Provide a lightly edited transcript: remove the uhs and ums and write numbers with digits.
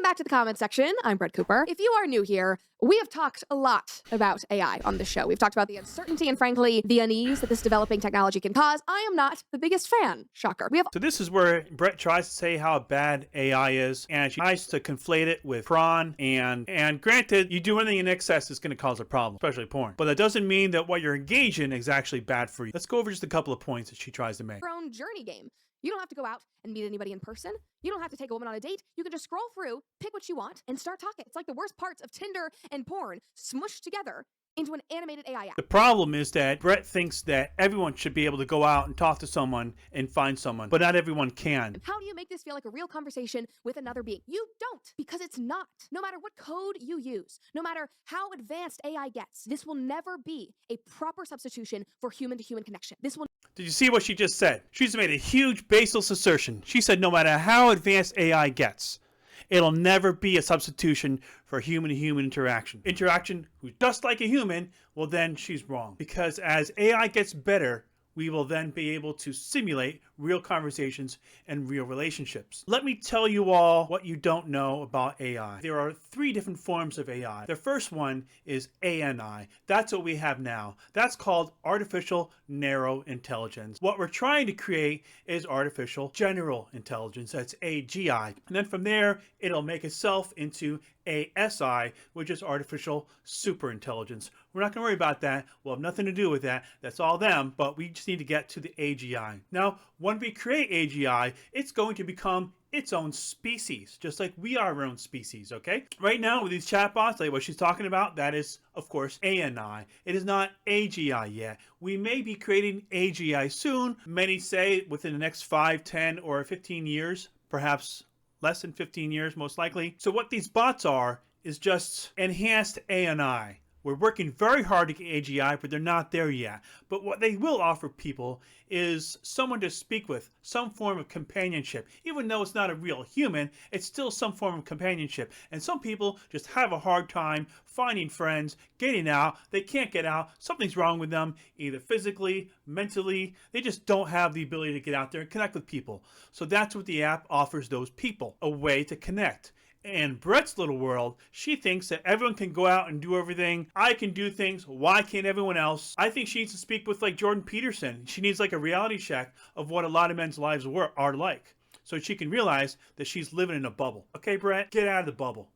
back to the comment section. I'm Brett Cooper. If you are new here, we have talked a lot about AI on this show. We've talked about the uncertainty and, frankly, the unease that this developing technology can cause. I am not the biggest fan. Shocker. So this is where Brett tries to say how bad AI is, and she tries to conflate it with prawn, and granted, you do anything in excess is going to cause a problem, especially porn. But that doesn't mean that what you're engaged in is actually bad for you. Let's go over just a couple of points that she tries to make. Your own journey game. You don't have to go out and meet anybody in person. You don't have to take a woman on a date. You can just scroll through, pick what you want, and start talking. It's like the worst parts of Tinder and porn smushed together into an animated AI app. The problem is that Brett thinks that everyone should be able to go out and talk to someone and find someone, but not everyone can. How do you make this feel like a real conversation with another being? You don't, because it's not. No matter what code you use, no matter how advanced AI gets, this will never be a proper substitution for human-to-human connection. This will. Did you see what she just said? She's made a huge baseless assertion. She said no matter how advanced AI gets, it'll never be a substitution for human-to-human interaction. Interaction who's just like a human, well then she's wrong. Because as AI gets better, we will then be able to simulate real conversations and real relationships. Let me tell you all what you don't know about AI. There are 3 different forms of AI. The first one is ANI. That's what we have now. That's called Artificial Narrow Intelligence. What we're trying to create is Artificial General Intelligence. That's AGI. And then from there, it'll make itself into ASI, which is Artificial Superintelligence. We're not going to worry about that. We'll have nothing to do with that. That's all them, but we just need to get to the AGI. Now, when we create AGI, it's going to become its own species, just like we are our own species, okay? Right now, with these chatbots, like what she's talking about, that is, of course, ANI. It is not AGI yet. We may be creating AGI soon. Many say within the next 5, 10, or 15 years, perhaps less than 15 years, most likely. So what these bots are is just enhanced ANI. We're working very hard to get AGI, but they're not there yet. But what they will offer people is someone to speak with, some form of companionship. Even though it's not a real human, it's still some form of companionship. And some people just have a hard time finding friends, getting out. They can't get out. Something's wrong with them, either physically, mentally. They just don't have the ability to get out there and connect with people. So that's what the app offers those people, a way to connect. In Brett's little world, she thinks that everyone can go out and do everything. I can do things. Why can't everyone else? I think she needs to speak with like Jordan Peterson. She needs like a reality check of what a lot of men's lives are like, so she can realize that she's living in a bubble. Okay, Brett, get out of the bubble.